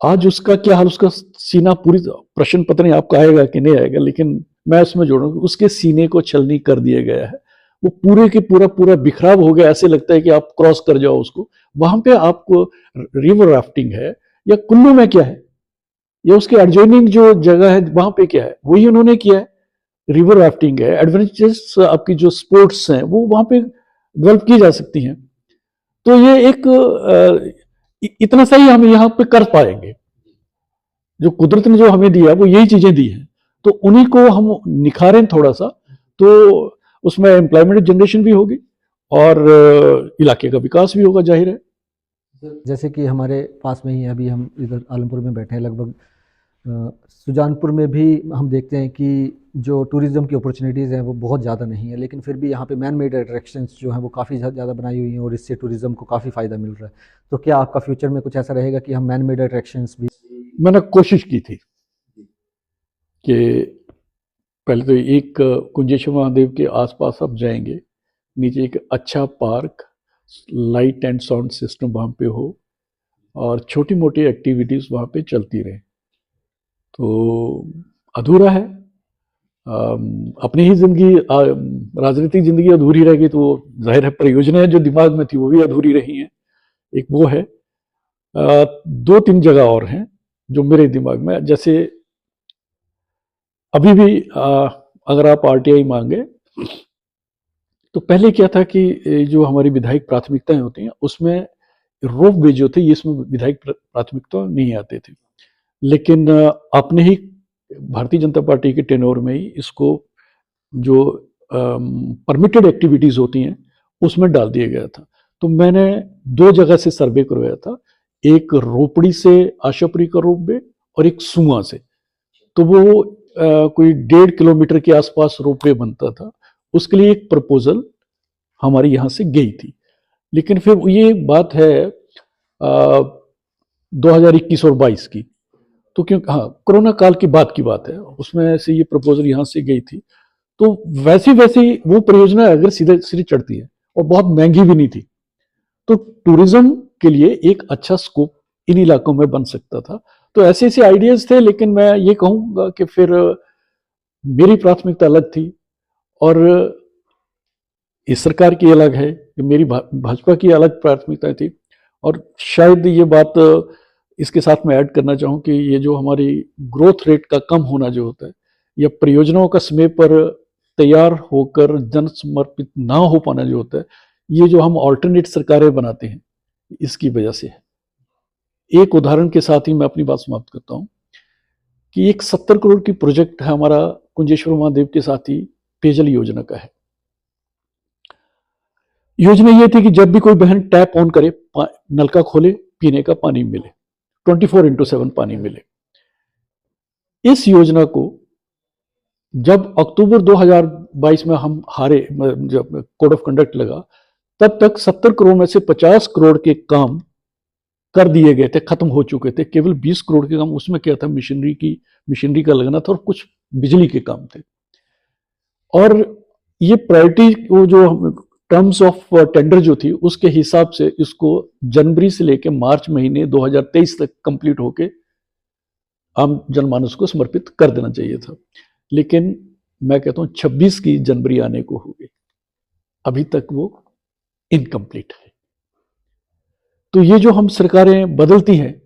आज उसका क्या हाल, उसका सीना पूरी, प्रश्न पता नहीं आपका आएगा कि नहीं आएगा, लेकिन मैं उसमें जोड़ूंगा, उसके सीने को छलनी कर दिया गया है। वो पूरे के पूरा पूरा बिखराव हो गया, ऐसे लगता है कि आप क्रॉस कर जाओ उसको। वहां पे आपको रिवर राफ्टिंग है, या कुल्लू में क्या है, या उसके एडजॉइनिंग जो जगह है वहां पे क्या है, वही उन्होंने किया है। रिवर राफ्टिंग है, एडवेंचरस आपकी जो स्पोर्ट्स हैं वो वहां पे डेवलप की जा सकती हैं। तो ये एक इतना सही हम यहाँ पे कर पाएंगे। जो कुदरत ने जो हमें दिया वो यही चीजें दी हैं, तो उन्हीं को हम निखारें थोड़ा सा, तो उसमें एम्प्लॉयमेंट जनरेशन भी होगी और इलाके का विकास भी होगा, जाहिर है।
जैसे कि हमारे पास में ही अभी हम इधर आलमपुर में बैठे हैं, लगभग सुजानपुर में भी हम देखते हैं कि जो टूरिज़्म की अपॉर्चुनिटीज़ हैं वो बहुत ज़्यादा नहीं है, लेकिन फिर भी यहाँ पे मैन मेड अट्रैक्शंस जो हैं वो काफ़ी ज़्यादा बनाई हुई हैं और इससे टूरिज़्म को काफ़ी फ़ायदा मिल रहा है। तो क्या आपका फ्यूचर में कुछ ऐसा रहेगा कि हम मैन मेड अट्रैक्शंस भी?
मैंने कोशिश की थी कि पहले तो एक कुंजेश्वर महादेव के आसपास आप जाएंगे, नीचे एक अच्छा park, light and sound system वहाँ पे हो और छोटी मोटी एक्टिविटीज़ वहाँ पे चलती रहे। तो अधूरा है, अपनी ही जिंदगी, राजनीतिक जिंदगी अधूरी रह गई, तो वो जाहिर है परियोजनाएं जो दिमाग में थी वो भी अधूरी रही हैं। एक वो है, 2-3 जगह और हैं जो मेरे दिमाग में, जैसे अभी भी अगर आप आरटीआई मांगे तो पहले क्या था कि जो हमारी विधायक प्राथमिकताएं होती हैं उसमें रोप वे जो थे, इसमें विधायक प्राथमिकता नहीं आते थे, लेकिन आपने ही भारतीय जनता पार्टी के टेनोर में ही इसको जो परमिटेड एक्टिविटीज होती हैं उसमें डाल दिया गया था। तो मैंने 2 जगह से सर्वे करवाया था, एक रोपड़ी से आशापुरी का रोप वे और एक सुआ से। तो वो कोई 1.5 किलोमीटर के आसपास रोप वे बनता था, उसके लिए एक प्रपोजल हमारी यहाँ से गई थी। लेकिन फिर ये बात है 2021 और 22 की, तो क्यों, हाँ, कोरोना काल की बात है, उसमें से ये प्रपोजल यहाँ से गई थी। तो वैसी वैसी वो परियोजना अगर सीधे सीधे चढ़ती है और बहुत महंगी भी नहीं थी, तो टूरिज्म के लिए एक अच्छा स्कोप इन इलाकों में बन सकता था। तो ऐसे ऐसे आइडियाज थे, लेकिन मैं ये कहूँगा कि फिर मेरी प्राथमिकता अलग थी और इस सरकार की अलग है, मेरी भाजपा की अलग प्राथमिकताएं थी। और शायद ये बात इसके साथ में ऐड करना चाहूँ कि ये जो हमारी ग्रोथ रेट का कम होना जो होता है, या परियोजनाओं का समय पर तैयार होकर जन समर्पित ना हो पाना जो होता है, ये जो हम ऑल्टरनेट सरकारें बनाते हैं इसकी वजह से है। एक उदाहरण के साथ ही मैं अपनी बात समाप्त करता हूँ कि एक 70 करोड़ की प्रोजेक्ट है हमारा कुंजेश्वर महादेव के साथ ही पेयजल योजना का है। योजना ये थी कि जब भी कोई बहन टैप ऑन करे, नलका खोले, पीने का पानी मिले, 24/7 पानी मिले। इस योजना को जब अक्टूबर 2022 में हम हारे, जब कोड ऑफ कंडक्ट लगा, तब तक 70 करोड़ में से 50 करोड़ के काम कर दिए गए थे, खत्म हो चुके थे। केवल 20 करोड़ के काम, उसमें क्या था, मशीनरी का लगना था और कुछ बिजली के काम थे। और ये प्रायोरिटी, वो जो टर्म्स ऑफ टेंडर जो थी, उसके हिसाब से इसको जनवरी से लेकर मार्च महीने 2023 तक कंप्लीट होके आम जनमानस को समर्पित कर देना चाहिए था। लेकिन मैं कहता हूं 26 की जनवरी आने को हो गई, अभी तक वो इनकम्प्लीट है। तो ये जो हम सरकारें बदलती हैं,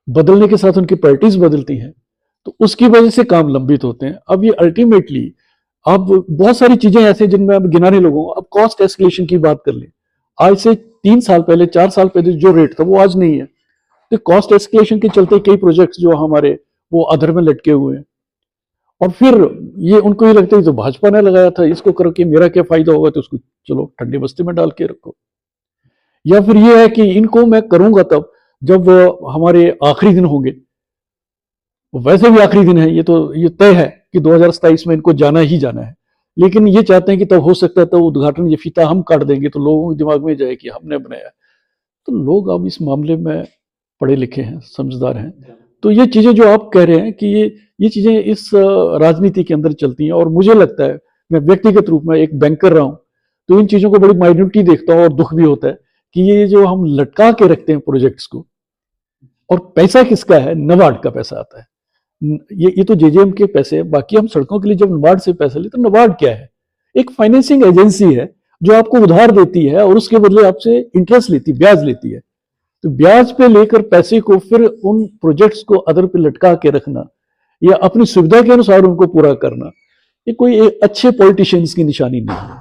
बदलने के साथ उनकी प्रायोरिटीज बदलती हैं, तो उसकी वजह से काम लंबित होते हैं। अब ये अल्टीमेटली, अब बहुत सारी चीजें ऐसे जिनमें अब गिनाने लोगों, अब कॉस्ट एस्केलेशन की बात कर लें, आज से 3 साल पहले, 4 साल पहले जो रेट था वो आज नहीं है। तो कॉस्ट एस्केलेशन के चलते कई प्रोजेक्ट्स जो हमारे वो अधर में लटके हुए हैं। और फिर ये उनको ये लगता है तो भाजपा ने लगाया था, इसको करो कि मेरा क्या फायदा होगा, तो उसको चलो ठंडी बस्ती में डाल के रखो। या फिर ये है कि इनको मैं करूंगा तब जब हमारे आखिरी दिन होंगे। वैसे भी आखिरी दिन है, ये तय है कि 2027 में इनको जाना ही जाना है। लेकिन ये चाहते हैं कि तब हो सकता है तो उद्घाटन, ये फीता हम काट देंगे तो लोगों के दिमाग में जाए कि हमने बनाया। तो लोग अब इस मामले में पढ़े लिखे हैं, समझदार हैं। तो ये चीजें जो आप कह रहे हैं कि ये चीजें इस राजनीति के अंदर चलती हैं। और मुझे लगता है, मैं व्यक्तिगत रूप में एक बैंकर रहा हूं, तो इन चीजों को बड़ी माइन्यूटली देखता हूं और दुख भी होता है कि ये जो हम लटका के रखते हैं प्रोजेक्ट्स को, और पैसा किसका है, नबार्ड का पैसा आता है। ये तो जेजेएम के पैसे हैं। बाकी हम सड़कों के लिए जब नबार्ड से पैसे लेते, तो नबार्ड क्या है, एक फाइनेंसिंग एजेंसी है जो आपको उधार देती है और उसके बदले आपसे इंटरेस्ट लेती, ब्याज लेती है। तो ब्याज पे लेकर पैसे को फिर उन प्रोजेक्ट्स को अदर पे लटका के रखना या अपनी सुविधा के अनुसार उनको पूरा करना, ये कोई एक अच्छे पॉलिटिशियंस की निशानी नहीं है।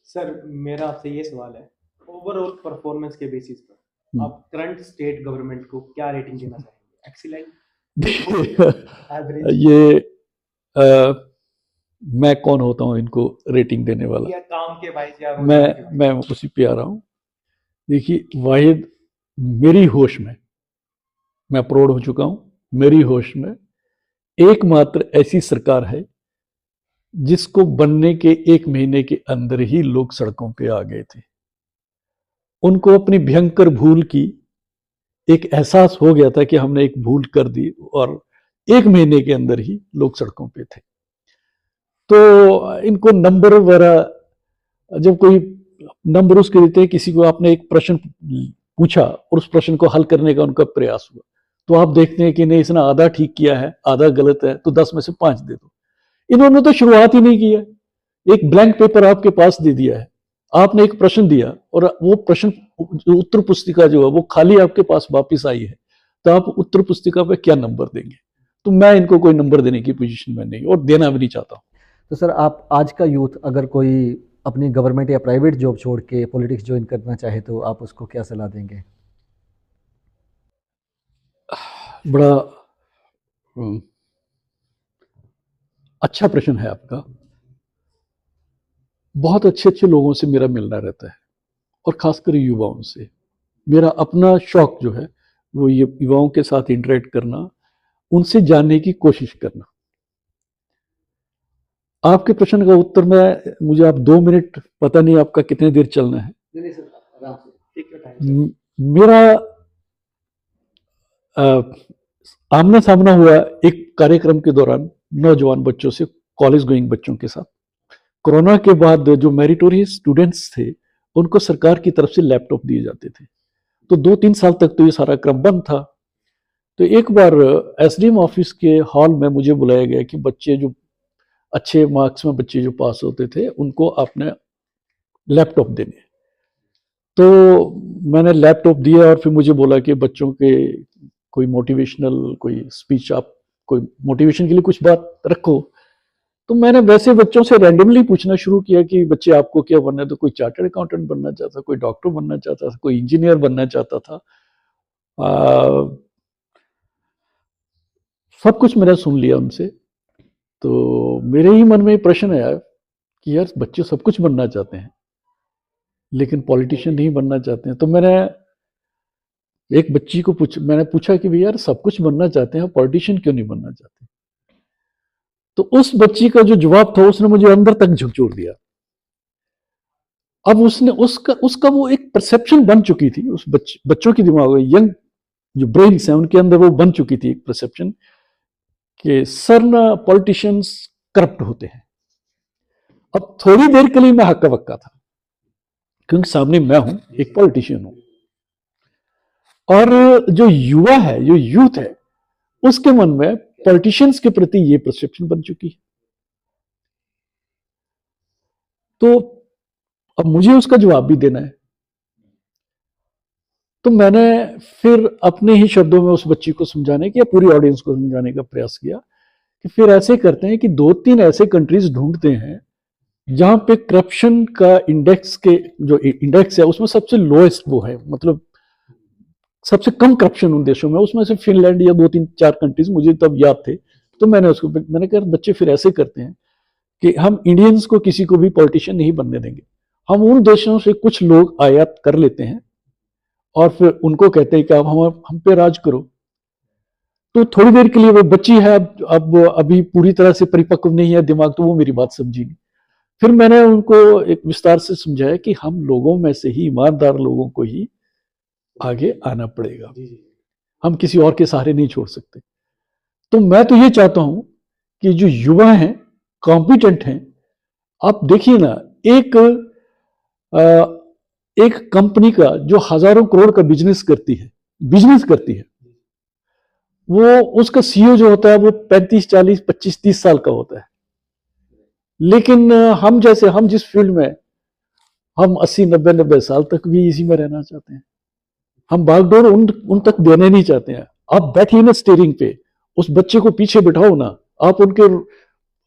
सर, मेरा आपसे ये सवाल है, ओवरऑल परफॉर्मेंस के बेसिस पर आप करंट स्टेट गवर्नमेंट को क्या रेटिंग देना चाहेंगे? एक्सीलेंट, एवरेज,
ये मैं कौन होता हूं इनको रेटिंग देने वाला?
या काम के वाइज, या
मैं उसी पे आ रहा हूं। देखिए, वाहिद मेरी होश में, मैं प्रौढ़ हो चुका हूं, मेरी होश में एकमात्र ऐसी सरकार है जिसको बनने के 1 महीने के अंदर ही लोग सड़कों पे आ गए थे। उनको अपनी भयंकर भूल की एक एहसास हो गया था कि हमने एक भूल कर दी, और 1 महीने के अंदर ही लोग सड़कों पे थे। तो इनको नंबर वगैरह, जब कोई नंबर उसके देते हैं, किसी को आपने एक प्रश्न पूछा और उस प्रश्न को हल करने का उनका प्रयास हुआ, तो आप देखते हैं कि नहीं, इसने आधा ठीक किया है, आधा गलत है, तो 10 में से 5 दे दो। इन्होंने तो शुरुआत ही नहीं किया, एक ब्लैंक पेपर आपके पास दे दिया है, आपने एक प्रश्न दिया और वो प्रश्न, उत्तर पुस्तिका जो है वो खाली आपके पास वापिस आई है, तो आप उत्तर पुस्तिका पे क्या नंबर देंगे? तो मैं इनको कोई नंबर देने की पोजीशन में नहीं, और देना भी नहीं चाहता हूं।
तो सर, आप आज का यूथ अगर कोई अपनी गवर्नमेंट या प्राइवेट जॉब छोड़ के पॉलिटिक्स ज्वाइन करना चाहे तो आप उसको क्या सलाह देंगे?
बड़ा अच्छा प्रश्न है आपका। बहुत अच्छे अच्छे लोगों से मेरा मिलना रहता है, और खासकर युवाओं से। मेरा अपना शौक जो है वो ये युवाओं के साथ इंटरेक्ट करना, उनसे जानने की कोशिश करना। आपके प्रश्न का उत्तर मुझे आप 2 मिनट, पता नहीं आपका कितने देर चलना है।
नहीं सर, आराम से, टेक योर टाइम।
मेरा आमना सामना हुआ एक कार्यक्रम के दौरान नौजवान बच्चों से, कॉलेज गोइंग बच्चों के साथ। कोरोना के बाद जो मेरिटोरियस स्टूडेंट्स थे, उनको सरकार की तरफ से लैपटॉप दिए जाते थे। तो 2-3 साल तक तो ये सारा क्रम बंद था। तो एक बार एसडीएम ऑफिस के हॉल में मुझे बुलाया गया कि बच्चे जो अच्छे मार्क्स में, बच्चे जो पास होते थे, उनको आपने लैपटॉप देने। तो मैंने लैपटॉप दिया और फिर मुझे बोला कि बच्चों के कोई मोटिवेशनल कोई स्पीच, आप कोई मोटिवेशन के लिए कुछ बात रखो। तो मैंने वैसे बच्चों से रैंडमली पूछना शुरू किया कि बच्चे आपको क्या बनना है? तो कोई चार्टर्ड अकाउंटेंट बनना चाहता, कोई डॉक्टर बनना चाहता था, कोई इंजीनियर बनना चाहता था। सब कुछ मैंने सुन लिया उनसे। तो मेरे ही मन में एक प्रश्न आया कि यार बच्चे सब कुछ बनना चाहते हैं लेकिन पॉलिटिशियन नहीं बनना चाहते हैं। तो मैंने एक बच्ची को मैंने पूछा कि भैया यार सब कुछ बनना चाहते हैं, पॉलिटिशियन क्यों नहीं बनना चाहते? तो उस बच्ची का जो जवाब था उसने मुझे अंदर तक झकझोर दिया। अब उसने उसका उसका वो एक परसेप्शन बन चुकी थी उस बच्चों की दिमाग में, यंग जो ब्रेन्स हैं उनके अंदर वो बन चुकी थी एक परसेप्शन कि सर ना पॉलिटिशियंस करप्ट होते हैं। अब थोड़ी देर के लिए मैं हक्का बक्का था क्योंकि सामने मैं हूं, एक पॉलिटिशियन हूं, और जो युवा है, जो यूथ है, उसके मन में पॉलिटिशियंस के प्रति ये परसेप्शन बन चुकी है। तो अब मुझे उसका जवाब भी देना है। तो मैंने फिर अपने ही शब्दों में उस बच्ची को समझाने की या पूरी ऑडियंस को समझाने का प्रयास किया कि फिर ऐसे करते हैं कि 2-3 ऐसे कंट्रीज ढूंढते हैं जहां पे करप्शन का इंडेक्स के जो इंडेक्स है उसमें सबसे लोएस्ट वो है, मतलब सबसे कम करप्शन उन देशों में, उसमें से फिनलैंड या 2-3-4 कंट्रीज मुझे तब याद थे। तो मैंने कहा बच्चे फिर ऐसे करते हैं कि हम इंडियंस को किसी को भी पॉलिटिशियन नहीं बनने देंगे, हम उन देशों से कुछ लोग आयात कर लेते हैं और फिर उनको कहते हैं कि अब हम पे राज करो। तो थोड़ी देर के लिए वो बच्ची है, अब अभी पूरी तरह से परिपक्व नहीं है दिमाग, तो वो मेरी बात समझी नहीं। फिर मैंने उनको एक विस्तार से समझाया कि हम लोगों में से ही ईमानदार लोगों को ही आगे आना पड़ेगा, हम किसी और के सहारे नहीं छोड़ सकते। तो मैं तो ये चाहता हूं कि जो युवा हैं, कॉम्पिटेंट हैं, आप देखिए ना, एक एक कंपनी का जो हजारों करोड़ का बिजनेस करती है, वो उसका सीईओ जो होता है वो 35, 40, 25, 30 साल का होता है। लेकिन हम जिस फील्ड में, हम 80, 90 साल तक भी इसी में रहना चाहते हैं। हम बागडोर उन तक देने नहीं चाहते हैं। आप बैठिए ना स्टीयरिंग पे, उस बच्चे को पीछे बिठाओ ना, आप उनके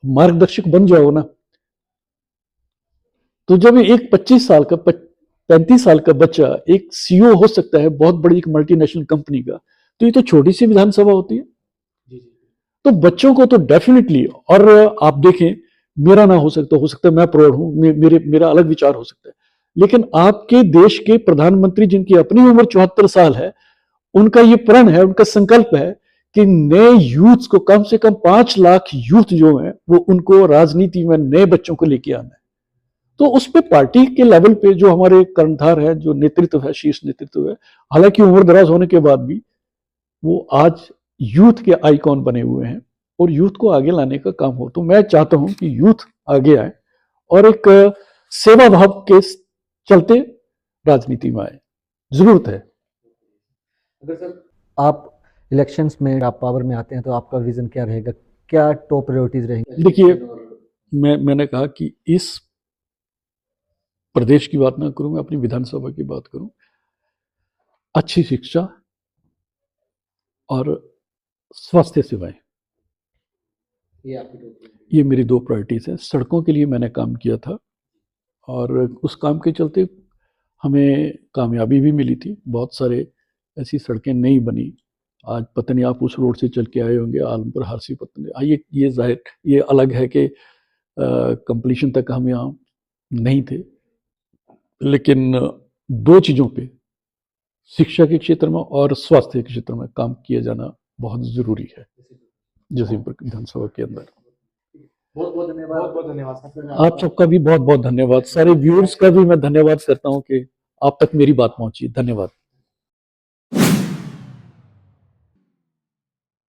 मार्गदर्शक बन जाओ ना। तो जब एक 25 साल का 35 साल का बच्चा एक सीईओ हो सकता है बहुत बड़ी एक मल्टीनेशनल कंपनी का, तो ये तो छोटी सी विधानसभा होती है। तो बच्चों को तो डेफिनेटली, और आप देखें, मेरा ना हो सकता है मैं प्रौढ़ हूं, मेरा अलग विचार हो सकता है, लेकिन आपके देश के प्रधानमंत्री जिनकी अपनी उम्र 74 साल है, उनका ये प्रण है, उनका संकल्प है कि नए यूथ को, कम से कम 5 लाख यूथ जो है वो उनको राजनीति में नए बच्चों को लेके आना है। तो उस पे पार्टी के लेवल पे जो हमारे कर्णधार है, जो नेतृत्व है, शीर्ष नेतृत्व है, हालांकि उम्र दराज होने के बाद भी वो आज यूथ के आइकॉन बने हुए हैं और यूथ को आगे लाने का काम हो। तो मैं चाहता हूं कि यूथ आगे आए और एक सेवा भाव के चलते राजनीति में आए, जरूरत है।
अगर सर आप इलेक्शंस में आप पावर में आते हैं तो आपका विजन क्या रहेगा, क्या टॉप प्रायोरिटीज रहेंगी?
देखिए, मैंने कहा कि इस प्रदेश की बात ना करूं, मैं अपनी विधानसभा की बात करूं। अच्छी शिक्षा और स्वास्थ्य सेवाएं, ये मेरी 2 प्रायोरिटीज हैं। सड़कों के लिए मैंने काम किया था और उस काम के चलते हमें कामयाबी भी मिली थी। बहुत सारे ऐसी सड़कें नहीं बनी। आज पता नहीं आप उस रोड से चल के आए होंगे, आलमपुर हारसी पत्तन, ये जाहिर, ये अलग है कि कंप्लीशन तक हम यहाँ नहीं थे, लेकिन 2 चीज़ों पे, शिक्षा के क्षेत्र में और स्वास्थ्य के क्षेत्र में काम किया जाना बहुत ज़रूरी है जसीपुर विधानसभा के अंदर।
बहुत बहुत धन्यवाद।
बहुत बहुत धन्यवाद सर।
आप सबका भी बहुत बहुत धन्यवाद। सारे व्यूअर्स का भी मैं धन्यवाद करता हूं कि आप तक मेरी बात पहुंची। धन्यवाद।